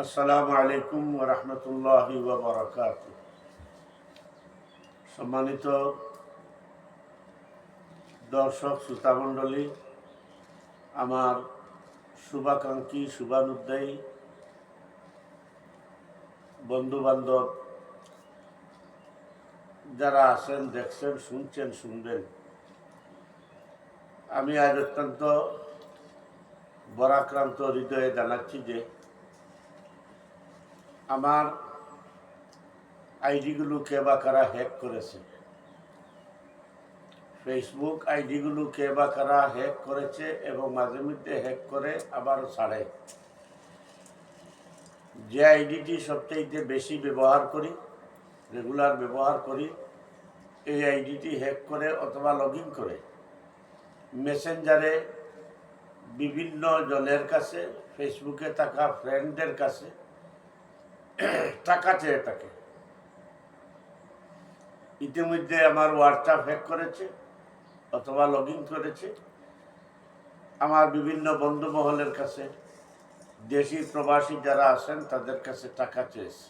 আসসালামু আলাইকুম ওয়া রাহমাতুল্লাহি ওয়া বারাকাতুহু। সম্মানিত দর্শক শ্রোতামণ্ডলী, আমার শুভাকাঙ্ক্ষী শুভানুদ্দায়ী বন্ধুবান্ধব যারা আছেন, দেখছেন, শুনছেন, শুনবেন, আমি আজ অত্যন্ত বরাক্রান্ত হৃদয়ে জানাচ্ছি যে আমার আইডিগুলো কে বা কারা হ্যাক করেছে। ফেসবুক আইডিগুলো কে বা কারা হ্যাক করেছে এবং মাঝে মধ্যে হ্যাক করে আবারও ছাড়ে। যে আইডিটি সবচেয়ে বেশি ব্যবহার করি, রেগুলার ব্যবহার করি, এই আইডিটি হ্যাক করে অথবা লগ ইন করে মেসেঞ্জারে বিভিন্ন জনের কাছে, ফেসবুকে থাকা ফ্রেন্ডদের কাছে টাকা চেয়ে থাকে। ইতিমধ্যে আমার হোয়াটসঅ্যাপ হ্যাক করেছে অথবা লগ ইন করেছে আমার বিভিন্ন বন্ধু মহলের কাছে, দেশি প্রবাসী যারা আছেন তাদের কাছে টাকা চেয়েছে।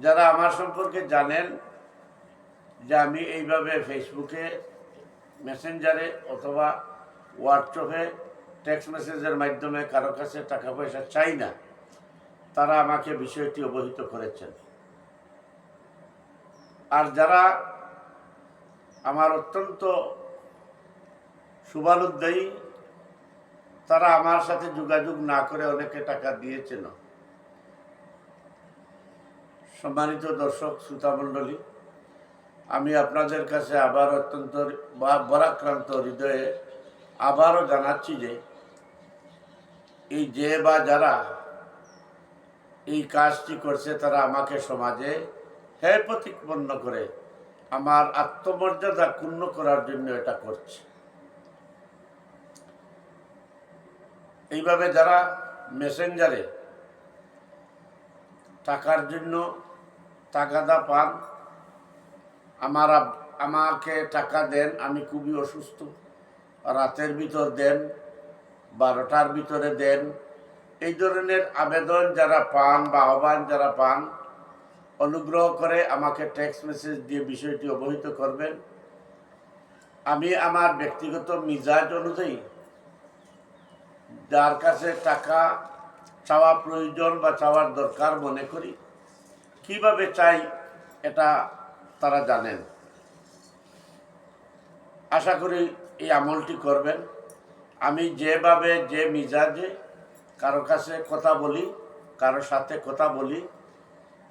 যারা আমার সম্পর্কে জানেন যে আমি এইভাবে ফেসবুকে, মেসেঞ্জারে অথবা হোয়াটসঅ্যাপে টেক্সট মেসেজের মাধ্যমে কারো কাছে টাকা পয়সা চাই না, তারা আমাকে বিষয়টি অবহিত করেছেন। আর যারা আমার অত্যন্ত শুভানুদ্দায়ী, তারা আমার সাথে যোগাযোগ না করে অনেকে টাকা দিয়েছেন। সম্মানিত দর্শক শ্রোতামণ্ডলী, আমি আপনাদের কাছে আবার অত্যন্ত বরাক্রান্ত হৃদয়ে আবারও জানাচ্ছি যে এই যে বা যারা এই কাজটি করছে তারা আমাকে সমাজে হেয় প্রতিপন্ন করে আমার আত্মমর্যাদা ক্ষুণ্ণ করার জন্য এটা করছে। এইভাবে যারা মেসেঞ্জারে টাকার জন্য তাগাদা পান, আমাকে টাকা দেন, আমি খুবই অসুস্থ, রাতের ভিতর দেন, 12টার ভিতরে দেন, এই ধরনের আবেদন যারা পান বা আহ্বান যারা পান, অনুগ্রহ করে আমাকে টেক্সট মেসেজ দিয়ে বিষয়টি অবহিত করবেন। আমি আমার ব্যক্তিগত মিজাজ অনুযায়ী যার কাছে টাকা চাওয়া প্রয়োজন বা চাওয়ার দরকার মনে করি, কিভাবে চাই এটা তারা জানেন। আশা করি এই আমলটি করবেন। আমি যেভাবে যে মিজাজে কারো কাছে কথা বলি, কারো সাথে কথা বলি,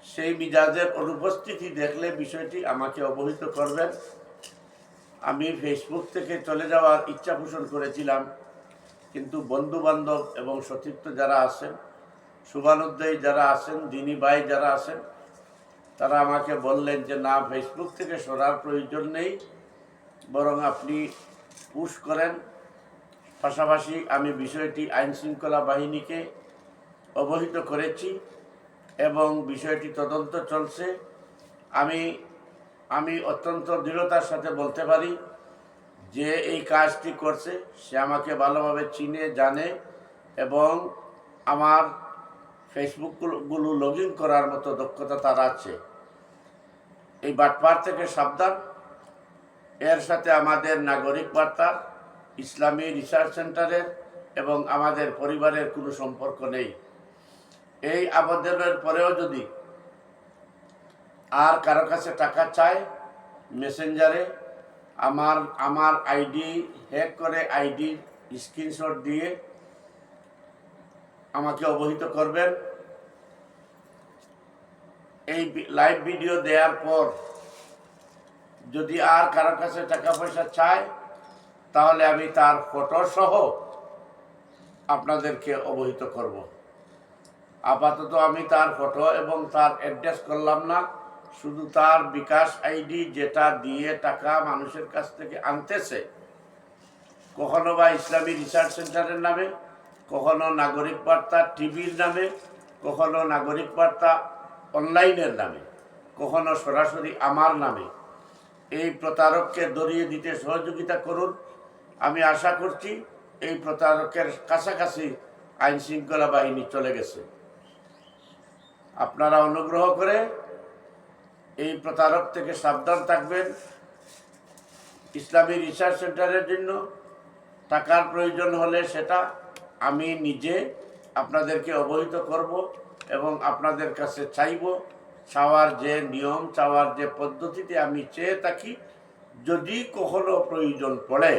সেই মিজাজের অনুপস্থিতি দেখলে বিষয়টি আমাকে অবহিত করবেন। আমি ফেসবুক থেকে চলে যাওয়ার ইচ্ছা পোষণ করেছিলাম, কিন্তু বন্ধু বান্ধব এবং সতীর্থ যারা আছেন, শুভানুদ্দায়ী যারা আছেন, দিনী ভাই যারা আছেন, তারা আমাকে বললেন যে না, ফেসবুক থেকে সরার প্রয়োজন নেই, বরং আপনি পুশ করেন। পাশাপাশি আমি বিষয়টি আইন শৃঙ্খলা বাহিনীকে অবহিত করেছি এবং বিষয়টি তদন্ত চলছে। আমি অত্যন্ত দৃঢ়তার সাথে বলতে পারি যে এই কাজটি করছে সে আমাকে ভালোভাবে চিনে জানে এবং আমার ফেসবুকগুলো লগ ইন করার মতো দক্ষতা তার আছে। এই বাটপার থেকে সাবধান। এর সাথে আমাদের নাগরিক বার্তা, ইসলামী রিসার্চ সেন্টারের এবং আমাদের পরিবারের কোনো সম্পর্ক নেই। এই আবেদনের পরেও যদি আর কারো কাছে টাকা চায়, মেসেঞ্জারে আমার আইডি হ্যাক করে আইডির স্ক্রিনশট দিয়ে আমাকে অবহিত করবেন। এই লাইভ ভিডিও দেওয়ার পর যদি আর কারো কাছে টাকা পয়সা চায়, তাহলে আমি তার ফটো সহ আপনাদেরকে অবহিত করব। আপাতত আমি তার ফটো এবং তার অ্যাড্রেস করলাম না, শুধু তার বিকাশ আইডি যেটা দিয়ে টাকা মানুষের কাছ থেকে আনতেছে, কখনো বা ইসলামী রিসার্চ সেন্টারের নামে, কখনো নাগরিক বার্তা টিভির নামে, কখনো নাগরিক বার্তা অনলাইনের নামে, কখনো সরাসরি আমার নামে, এই প্রতারককে ধরিয়ে দিতে সহযোগিতা করুন। আমি আশা করছি এই প্রতারকের কাছাকাছি আইন শৃঙ্খলা বাহিনী চলে গেছে। আপনারা অনুগ্রহ করে এই প্রতারক থেকে সাবধান থাকবেন। ইসলামী রিসার্চ সেন্টারের জন্য টাকার প্রয়োজন হলে সেটা আমি নিজে আপনাদেরকে অবহিত করব এবং আপনাদের কাছে চাইব। চাওয়ার যে নিয়ম, চাওয়ার যে পদ্ধতিতে আমি চেয়ে থাকি, যদি কখনো প্রয়োজন পড়ে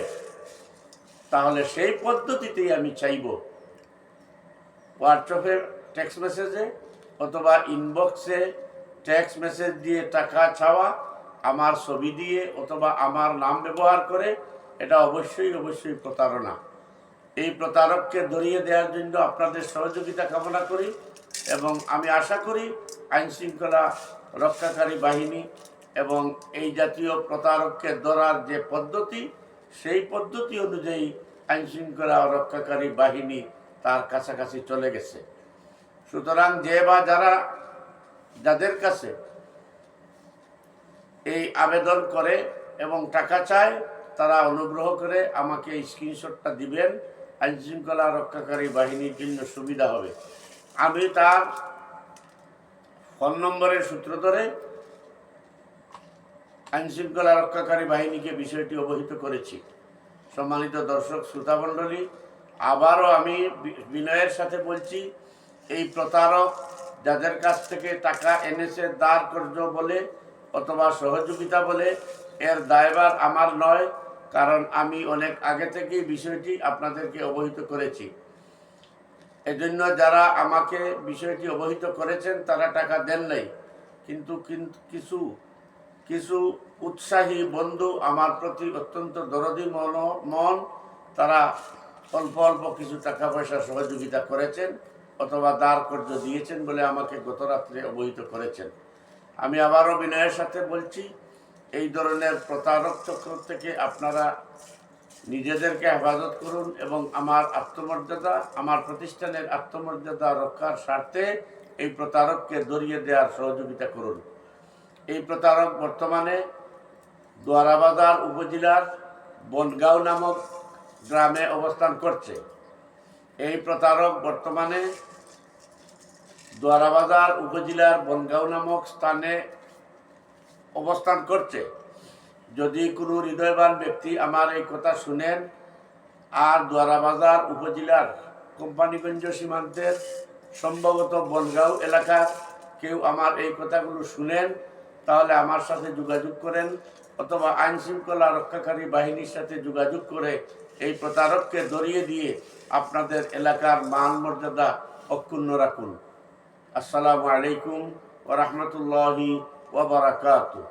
তাহলে সেই পদ্ধতিতেই আমি চাইব। হোয়াটসঅ্যাপে টেক্সট মেসেজে অথবা ইনবক্সে টেক্সট মেসেজ দিয়ে টাকা চাওয়া, আমার ছবি দিয়ে অথবা আমার নাম ব্যবহার করে, এটা অবশ্যই প্রতারণা। এই প্রতারককে ধরিয়ে দেওয়ার জন্য আপনাদের সহযোগিতা কামনা করি এবং আমি আশা করি আইন শৃঙ্খলা রক্ষাকারী বাহিনী এবং এই জাতীয় প্রতারককে ধরার যে পদ্ধতি, সেই পদ্ধতি অনুযায়ী আইন শৃঙ্খলা রক্ষাকারী বাহিনী তার কাছাকাছি চলে গেছে। সুতরাং যে বা যাদের কাছে এই আবেদন করে এবং টাকা চায়, তারা অনুগ্রহ করে আমাকে এই স্ক্রিনশটটা দিবেন। আইন শৃঙ্খলা রক্ষাকারী বাহিনীর জন্য সুবিধা হবে। আমি তার ফোন নম্বরের সূত্র ধরে আইন শৃঙ্খলা রক্ষাকারী বাহিনীকে বিষয়টি অবহিত করেছি। সম্মানিত দর্শক শ্রোতামণ্ডলী, আবারও আমি বিনয়ের সাথে বলছি, এই প্রতারক যাদের কাছ থেকে টাকা এনেছে দাঁড় কর্য বলে অথবা সহযোগিতা বলে, এর দায়ভার আমার নয়, কারণ আমি অনেক আগে থেকেই বিষয়টি আপনাদেরকে অবহিত করেছি। এজন্য যারা আমাকে বিষয়টি অবহিত করেছেন তারা টাকা দেন নাই, কিন্তু কিছু উৎসাহী বন্ধু আমার প্রতি অত্যন্ত দরদি মন, তারা অল্প অল্প কিছু টাকা পয়সা সহযোগিতা করেছেন অথবা দাঁড় কর্য দিয়েছেন বলে আমাকে গত রাত্রে অবহিত করেছেন। আমি আবারও বিনয়ের সাথে বলছি, এই ধরনের প্রতারক চক্র থেকে আপনারা নিজেদেরকে হেফাজত করুন এবং আমার আত্মমর্যাদা, আমার প্রতিষ্ঠানের আত্মমর্যাদা রক্ষার স্বার্থে এই প্রতারককে ধরিয়ে দেওয়ার সহযোগিতা করুন। এই প্রতারক বর্তমানে দোয়ারাবাজার উপজেলার বনগাঁও নামক গ্রামে অবস্থান করছে। এই প্রতারক বর্তমানে দোয়ারাবাজার উপজেলার বনগাঁও নামক স্থানে অবস্থান করছে। যদি কোনো হৃদয়বান ব্যক্তি আমার এই কথা শুনেন আর দোয়ারাবাজার উপজেলার কোম্পানিগঞ্জ সীমান্তের সম্ভবত বনগাঁও এলাকার কেউ আমার এই কথাগুলো শুনেন, তাহলে আমার সাথে যোগাযোগ করেন অথবা আইন শৃঙ্খলা রক্ষাকারী বাহিনীর সাথে যোগাযোগ করে এই প্রতারককে ধরিয়ে দিয়ে আপনাদের এলাকার মান মর্যাদা অক্ষুণ্ণ রাখুন। আসসালামু আলাইকুম ওয়া রাহমাতুল্লাহি ওয়া বারাকাতুহু।